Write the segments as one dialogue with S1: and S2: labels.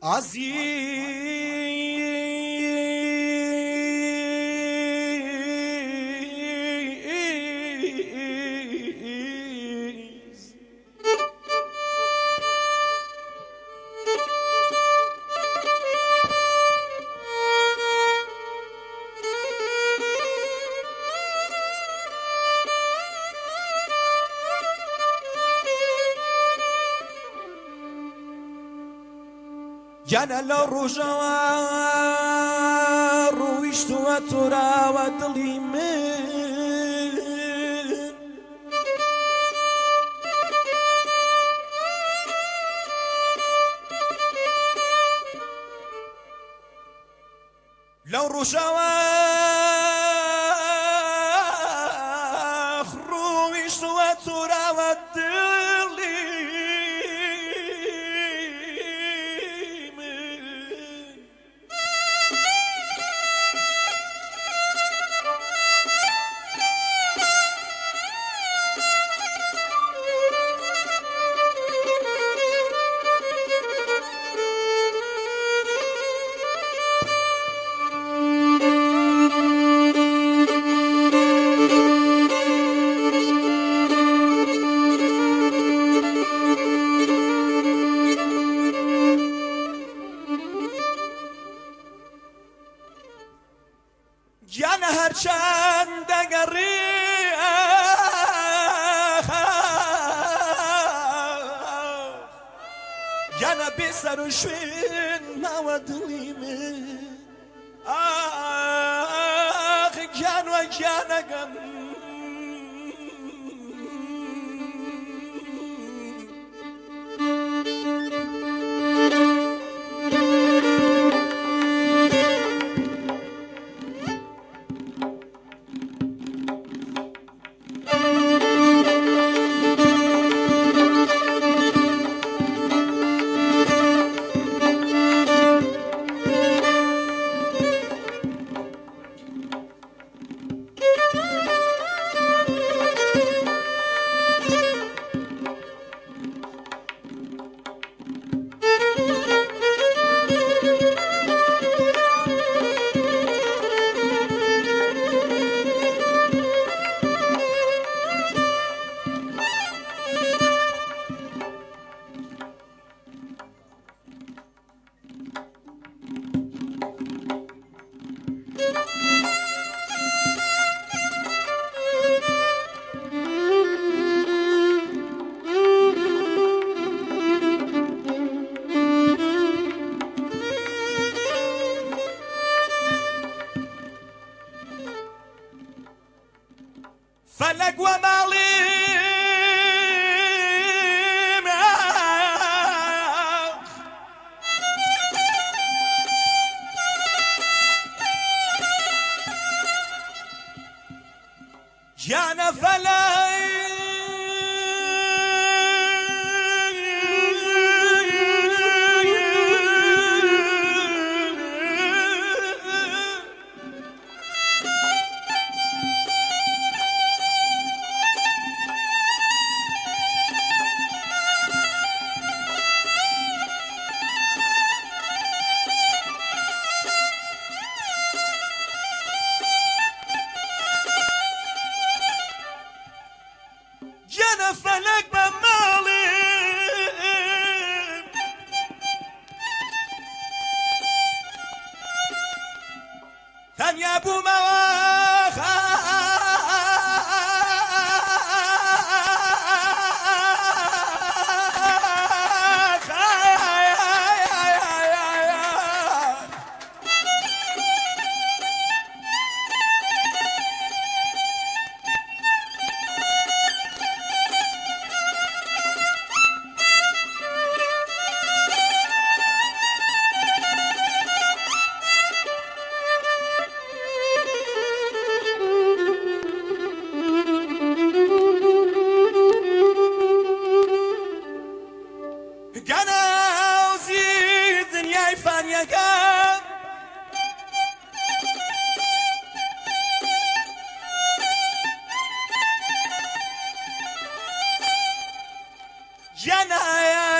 S1: عزیز جانا لو رجوا رويشت وترى ودلي من لو رجوا رويشت وترى ودلي جانا هرچند دگری جانا بسر و شوین نودلی من آخ جانا جانا گم فلك ومالي جانا فلك فلك بمالي ثانية ابو مواخا جانا يا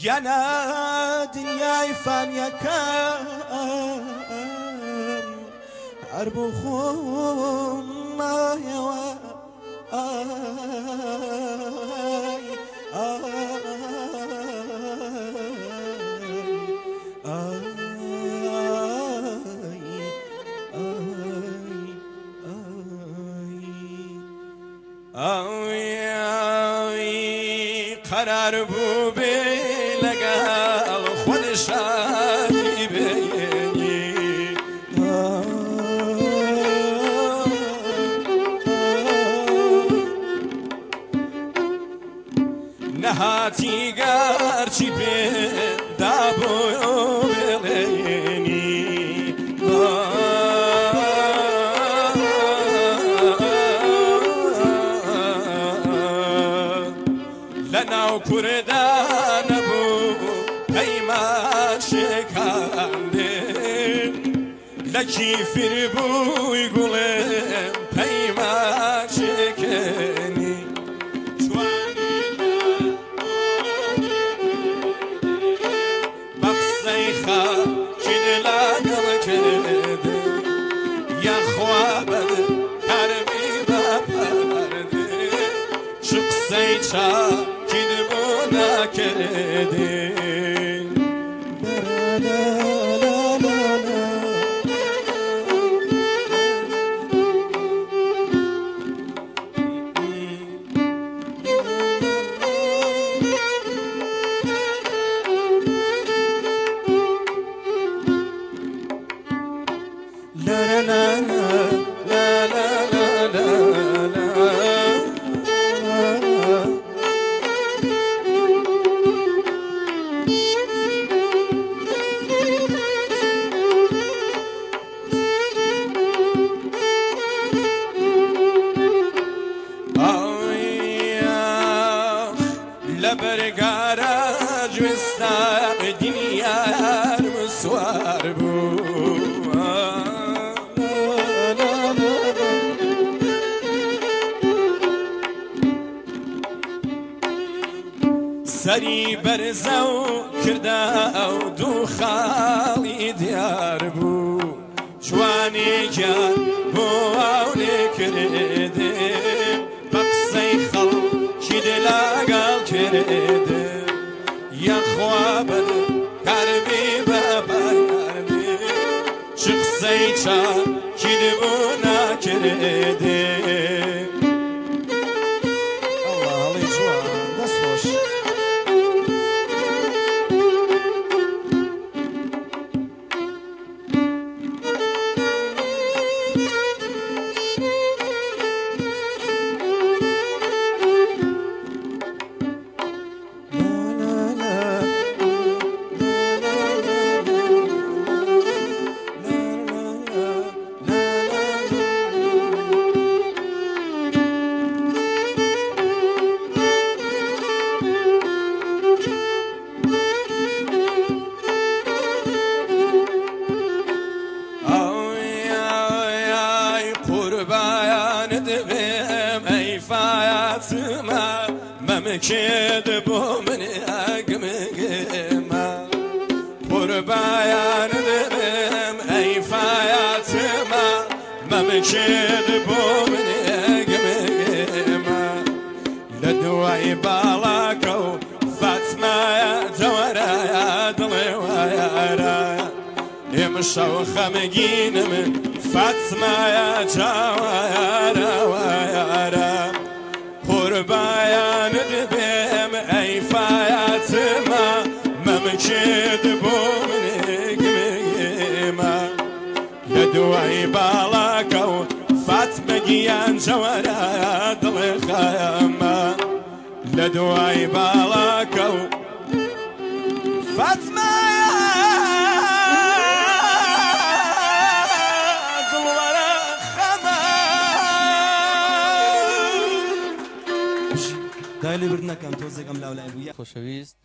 S1: گیانە دنیای فانیەکەم هەر بۆ خۆم مایەوە قرار بوو بێ لەگەڵ خۆشایی بێنی نەهاتی گەرچی پێدا بۆ بێڵێنی لەناو کوردانە بوو پەیمان شێکاندێن لە کیفر بووی گوڵێم پەیمان شێکێنی بە قسەی خاکید لەگەڵ کردێ یاخوا بەد هەرمی بەپەردێ چ قسەی چاکید بۆ ناکردێ لەبەرگارە گوێستان دنیار مسوار بوو سەری بەرزە و کردە ئەو دوو خاڵی دیار بوو جوانێکیان بۆ ئەو لێ کردێ بە قسەی خەڵکی لەگەڵ کردێ یاخوا بەد کاربی بەپەردێ چ قسەی چاکید بۆ ناکردێ ممکد بۆ من ئەگمگمە قوربایان دەبم ئەی فایاتمە ممکد بۆ من ئەگمگمە لە دوای باڵاکە و فاتمایە جەوەرایە دڵێ وایارایە ئێمەشەو خەمگینم فاتمایە جاوایارە وایارە قوربایان دەبێم ئەی فایاتمە مەمکێت بۆ منێگمێمە لە دوای باڵاکە و فاتمەگیان جەوەرایە دڵێ خایەمە لە دوای باڵاکە و فاتمایە دڵوەرە خەمە
S2: دای لێ ورد نەکەم تۆزێکم لاولای بووە
S3: خۆشەویست